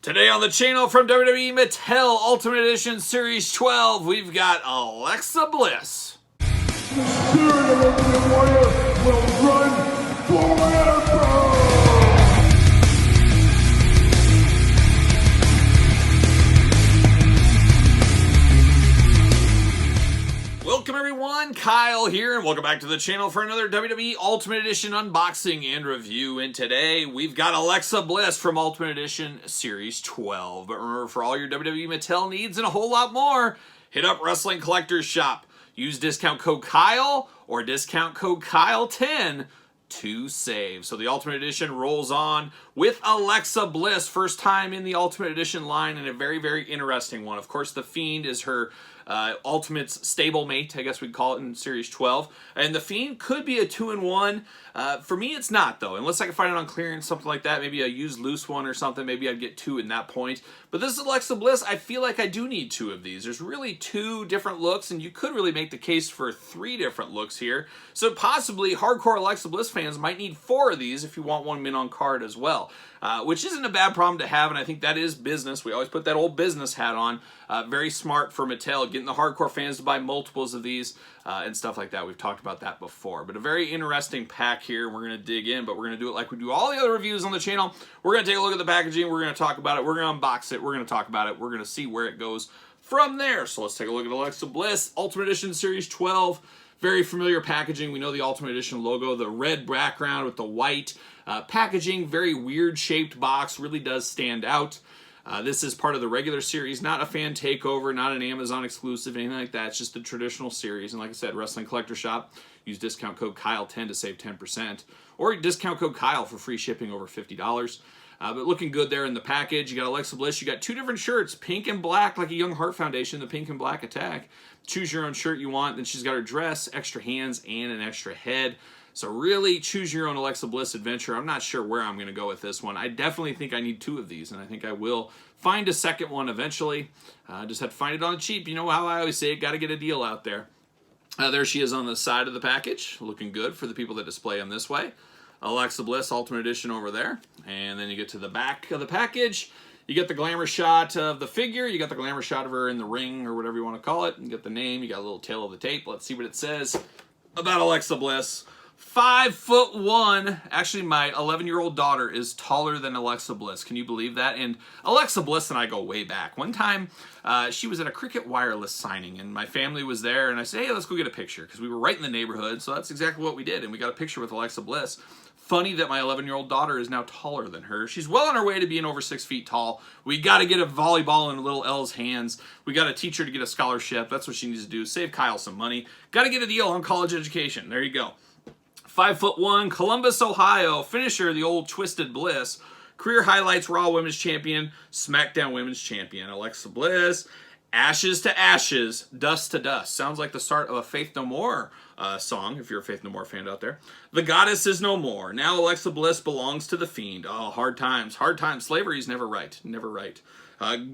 Today on the channel from WWE Mattel Ultimate Edition Series 12, we've got Alexa Bliss. The spirit of Ultimate Warrior will run forever! Welcome everyone, Kyle here, and welcome back to the channel for another WWE Ultimate Edition unboxing and review. And today, we've got Alexa Bliss from Ultimate Edition Series 12. But remember, for all your WWE Mattel needs and a whole lot more, hit up Wrestling Collectors Shop. Use discount code Kyle or discount code Kyle10 to save. So the Ultimate Edition rolls on with Alexa Bliss, first time in the Ultimate Edition line, and a very, very interesting one. Of course, The Fiend is her Ultimate's stablemate, I guess we'd call it in Series 12. And The Fiend could be a 2-in-1. For me, it's not, though. Unless I can find it on clearance, something like that. Maybe a used loose one or something. Maybe I'd get two in that point. But this is Alexa Bliss. I feel like I do need two of these. There's really two different looks, and you could really make the case for three different looks here. So possibly hardcore Alexa Bliss fans might need four of these if you want one mint on card as well. Which isn't a bad problem to have, and I think that is business. We always put that old business hat on. Very smart for Mattel, getting the hardcore fans to buy multiples of these and stuff like that. We've talked about that before. But a very interesting pack here. We're going to dig in, but we're going to do it like we do all the other reviews on the channel. We're going to take a look at the packaging. We're going to talk about it. We're going to unbox it. We're going to talk about it. We're going to see where it goes from there. So let's take a look at Alexa Bliss, Ultimate Edition Series 12. Very familiar packaging. We know the Ultimate Edition logo, the red background with the white packaging. Very weird shaped box. Really does stand out. This is part of the regular series, not a fan takeover, not an Amazon exclusive, anything like that. It's just the traditional series. And like I said, Wrestling Collector Shop, use discount code Kyle10 to save 10%. Or discount code Kyle for free shipping over $50. But looking good there in the package. You got Alexa Bliss. You got two different shirts, pink and black, like a Young Heart Foundation, the pink and black attack. Choose your own shirt you want. Then she's got her dress, extra hands, and an extra head. So really choose your own Alexa Bliss adventure. I'm not sure where I'm going to go with this one. I definitely think I need two of these, and I think I will find a second one eventually. Just have to find it on the cheap. You know how I always say it, got to get a deal out there. There she is on the side of the package, looking good for the people that display them this way. Alexa Bliss Ultimate Edition over there. And then you get to the back of the package. You get the glamour shot of the figure. You got the glamour shot of her in the ring or whatever you want to call it. You get the name. You got a little tail of the tape. Let's see what it says about Alexa Bliss. 5'1". Actually, my 11-year-old daughter is taller than Alexa Bliss. Can you believe that? And Alexa Bliss and I go way back. One time, she was at a Cricket Wireless signing, and my family was there, and I said, hey, let's go get a picture, because we were right in the neighborhood, so that's exactly what we did, and we got a picture with Alexa Bliss. Funny that my 11-year-old daughter is now taller than her. She's well on her way to being over 6 feet tall. We got to get a volleyball in little Elle's hands. We got to teach her to get a scholarship. That's what she needs to do. Save Kyle some money. Got to get a deal on college education. There you go. 5'1", Columbus, Ohio. Finisher, the old Twisted Bliss. Career highlights, Raw Women's Champion, SmackDown Women's Champion. Alexa Bliss, ashes to ashes, dust to dust. Sounds like the start of a Faith No More song, if you're a Faith No More fan out there. The goddess is no more. Now Alexa Bliss belongs to the Fiend. Oh, hard times. Hard times. Slavery's never right. Never right.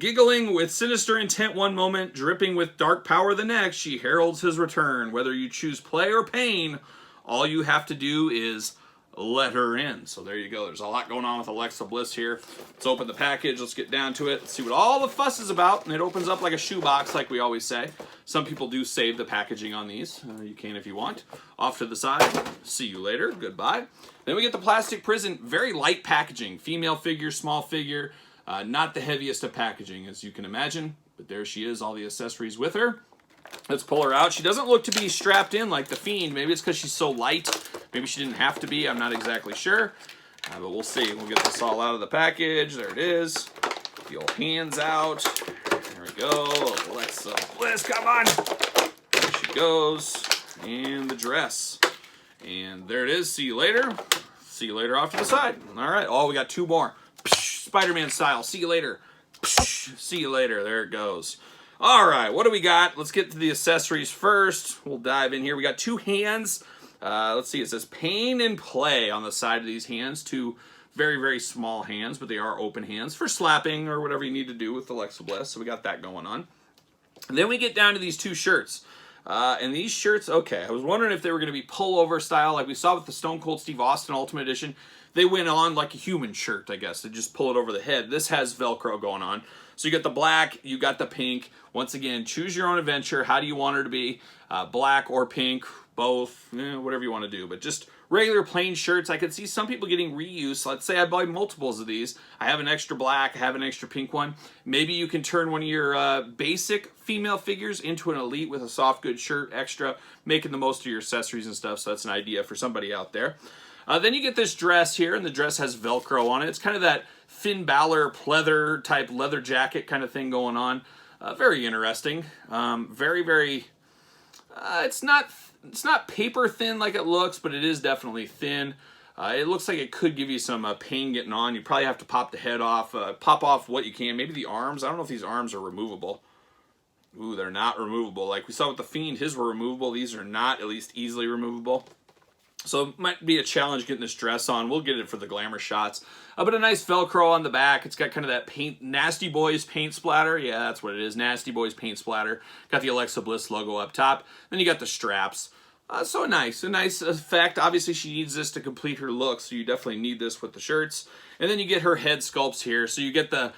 Giggling with sinister intent one moment, dripping with dark power the next, she heralds his return. Whether you choose play or pain, all you have to do is let her in. So there you go. There's a lot going on with Alexa Bliss here. Let's open the package. Let's get down to it. Let's see what all the fuss is about. And it opens up like a shoebox, like we always say. Some people do save the packaging on these. You can if you want. Off to the side. See you later. Goodbye. Then we get the plastic prison. Very light packaging. Female figure, small figure. Not the heaviest of packaging, as you can imagine. But there she is. All the accessories with her. Let's pull her out. She doesn't look to be strapped in like the Fiend. Maybe it's because she's so light. Maybe she didn't have to be. I'm not exactly sure. But we'll see. We'll get this all out of the package. There it is. The old hands out. There we go. Alexa Bliss, come on. There she goes. And the dress. And there it is. See you later. See you later off to the side. All right. Oh, we got two more. Spider-Man style. See you later. See you later. There it goes. All right, what do we got? Let's get to the accessories first. We'll dive in here. We got two hands. Let's see, it says pain and play on the side of these hands. Two very, very small hands, but they are open hands for slapping or whatever you need to do with Alexa Bliss. So we got that going on. And then we get down to these two shirts. And these shirts, okay, I was wondering if they were going to be pullover style like we saw with the Stone Cold Steve Austin Ultimate Edition. They went on like a human shirt, I guess. They just pull it over the head. This has Velcro going on. So you got the black, you got the pink. Once again, choose your own adventure. How do you want her to be? Black or pink, both, whatever you want to do. But just regular plain shirts. I could see some people getting reuse. Let's say I buy multiples of these. I have an extra black, I have an extra pink one. Maybe you can turn one of your basic female figures into an elite with a soft good shirt extra, making the most of your accessories and stuff. So that's an idea for somebody out there. Then you get this dress here, and the dress has Velcro on it. It's kind of that Finn Balor pleather type leather jacket kind of thing going on. Very interesting. Very, it's not paper thin like it looks, but it is definitely thin. It looks like it could give you some pain getting on. You probably have to pop the head off, pop off what you can. Maybe the arms. I don't know if these arms are removable. Ooh, they're not removable. Like we saw with the Fiend, his were removable. These are not, at least easily removable. So it might be a challenge getting this dress on. We'll get it for the glamour shots. But a nice Velcro on the back. It's got kind of that paint, Nasty Boys paint splatter. Yeah, that's what it is. Nasty Boys paint splatter. Got the Alexa Bliss logo up top. Then you got the straps. So nice. A nice effect. Obviously, she needs this to complete her look, so you definitely need this with the shirts. And then you get her head sculpts here. So you get the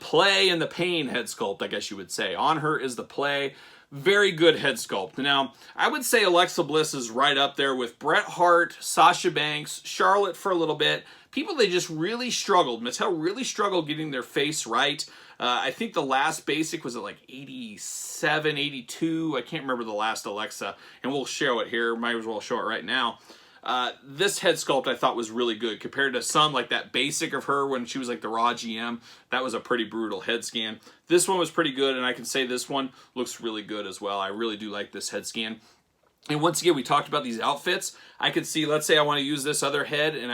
play and the pain head sculpt, I guess you would say. On her is the play. Very good head sculpt. Now, I would say Alexa Bliss is right up there with Bret Hart, Sasha Banks, Charlotte for a little bit. People, they just really struggled. Mattel really struggled getting their face right. I think the last basic was at like 87, 82. I can't remember the last Alexa, and we'll show it here. Might as well show it right now. This head sculpt I thought was really good compared to some like that basic of her when she was like the Raw GM. That was a pretty brutal head scan. This one was pretty good, and I can say this one looks really good as well. I really do like this head scan. And once again, we talked about these outfits. I could see, let's say I want to use this other head and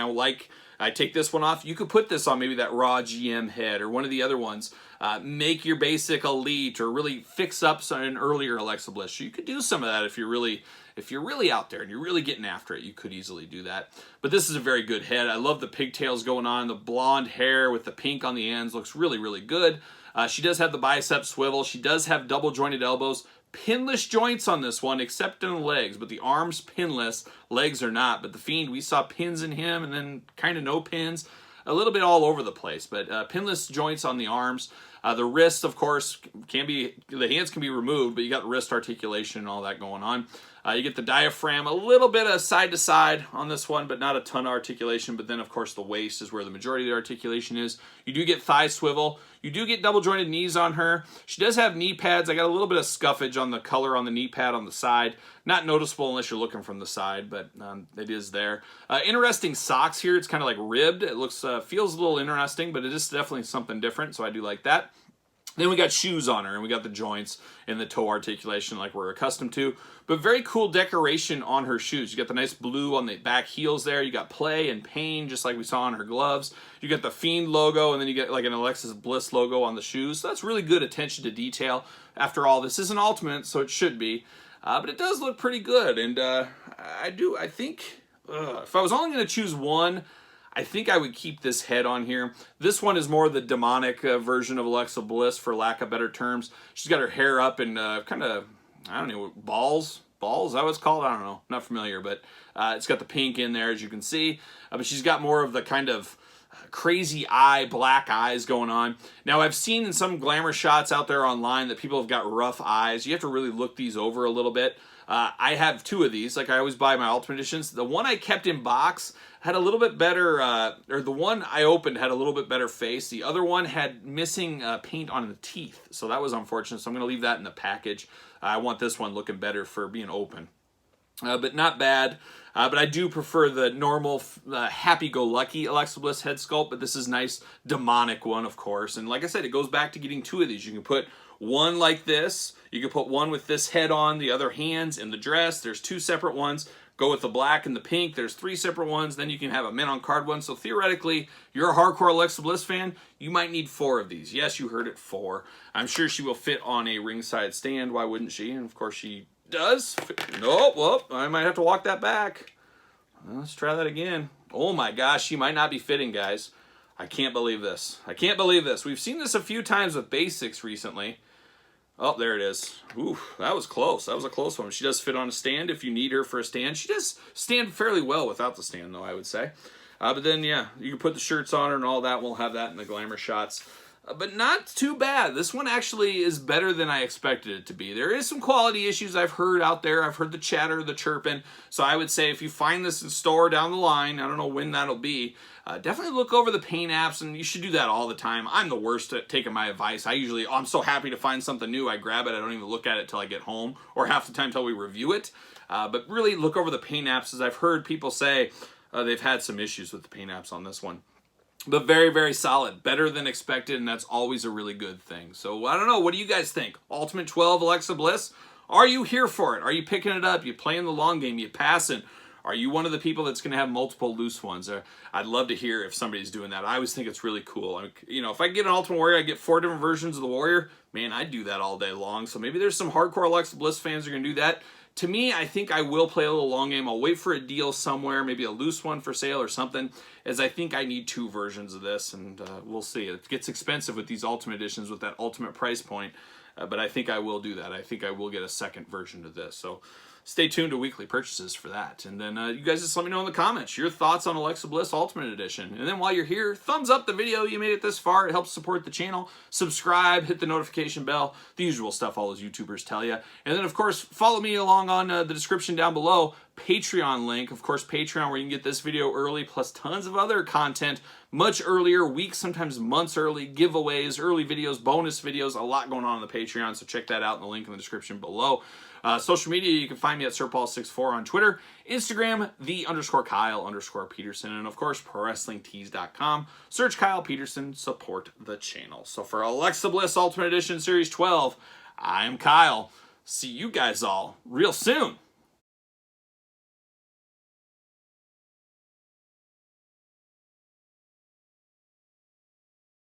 I take this one off. You could put this on maybe that Raw GM head or one of the other ones. Make your basic elite or really fix up an earlier Alexa Bliss. So you could do some of that if you're really out there and you're really getting after it. You could easily do that. But this is a very good head. I love the pigtails going on. The blonde hair with the pink on the ends looks really, really good. She does have the bicep swivel. She does have double jointed elbows. Pinless joints on this one, except in the legs, but the arms pinless, legs are not. But the Fiend, we saw pins in him and then kind of no pins. A little bit all over the place, but pinless joints on the arms. The wrists, of course, the hands can be removed, but you got wrist articulation and all that going on. You get the diaphragm, a little bit of side to side on this one, but not a ton of articulation. But then, of course, the waist is where the majority of the articulation is. You do get thigh swivel. You do get double jointed knees on her. She does have knee pads. I got a little bit of scuffage on the color on the knee pad on the side. Not noticeable unless you're looking from the side, but it is there. Interesting socks here. It's kind of like ribbed. It looks feels a little interesting, but it is definitely something different, so I do like that. Then we got shoes on her, and we got the joints and the toe articulation like we're accustomed to. But very cool decoration on her shoes. You got the nice blue on the back heels there. You got play and pain, just like we saw on her gloves. You got the Fiend logo, and then you get like an Alexa Bliss logo on the shoes. So that's really good attention to detail. After all, this is an Ultimate, so it should be. But it does look pretty good, and I think if I was only going to choose one, I think I would keep this head on here. This one is more the demonic version of Alexa Bliss, for lack of better terms. She's got her hair up in kind of, I don't know, balls? Balls, is that what it's called? I don't know. Not familiar, but it's got the pink in there, as you can see. But she's got more of the kind of crazy eye, black eyes going on. Now, I've seen in some glamour shots out there online that people have got rough eyes. You have to really look these over a little bit. I have two of these. Like I always buy my Ultimate Editions. The one I kept in box had a little bit better, or the one I opened had a little bit better face. The other one had missing paint on the teeth. So that was unfortunate. So I'm going to leave that in the package. I want this one looking better for being open. But not bad. But I do prefer the normal happy-go-lucky Alexa Bliss head sculpt. But this is nice demonic one, of course. And like I said, it goes back to getting two of these. You can put one like this. You can put one with this head on, the other hands, and the dress. There's two separate ones. Go with the black and the pink. There's three separate ones. Then you can have a men on card one. So theoretically, you're a hardcore Alexa Bliss fan, you might need 4 of these. Yes, you heard it, 4. I'm sure she will fit on a ringside stand. Why wouldn't she? And of course she does. No, well, I might have to walk that back. Let's try that again. Oh my gosh, she might not be fitting, guys. I can't believe this. I can't believe this. We've seen this a few times with basics recently. Oh, there it is. Ooh, that was close. That was a close one. She does fit on a stand if you need her for a stand. She does stand fairly well without the stand, though, I would say. But then, yeah, you can put the shirts on her and all that. We'll have that in the glamour shots. But not too bad. This one actually is better than I expected it to be. There is some quality issues I've heard out there. I've heard the chatter, the chirping. So I would say if you find this in store down the line, I don't know when that'll be, definitely look over the paint apps, and you should do that all the time. I'm the worst at taking my advice. I'm so happy to find something new. I grab it. I don't even look at it till I get home, or half the time till we review it. But really look over the paint apps, as I've heard people say they've had some issues with the paint apps on this one. But very, very solid. Better than expected, and that's always a really good thing. So, I don't know. What do you guys think? Ultimate 12 Alexa Bliss? Are you here for it? Are you picking it up? You playing the long game? You passing? Are you one of the people that's going to have multiple loose ones? I'd love to hear if somebody's doing that. I always think it's really cool. You know, if I get an Ultimate Warrior, I get 4 different versions of the Warrior. Man, I'd do that all day long. So maybe there's some hardcore Alexa Bliss fans who are going to do that. To me, I think I will play a little long game. I'll wait for a deal somewhere, maybe a loose one for sale or something, as I think I need 2 versions of this, and we'll see. It gets expensive with these Ultimate Editions with that Ultimate price point, but I think I will do that. I think I will get a second version of this. So stay tuned to weekly purchases for that. And then you guys just let me know in the comments your thoughts on Alexa Bliss Ultimate Edition. And then while you're here, thumbs up the video. You made it this far. It helps support the channel. Subscribe, hit the notification bell, the usual stuff all those YouTubers tell you. And then, of course, follow me along on the description down below. Patreon link, of course, Patreon, where you can get this video early, plus tons of other content much earlier, weeks, sometimes months early, giveaways, early videos, bonus videos, a lot going on the Patreon, so check that out in the link in the description below. Social media, you can find me at SirPaul64 on Twitter, Instagram, _Kyle_Peterson, and of course, ProWrestlingTees.com. Search Kyle Peterson, support the channel. So for Alexa Bliss Ultimate Edition Series 12, I'm Kyle. See you guys all real soon.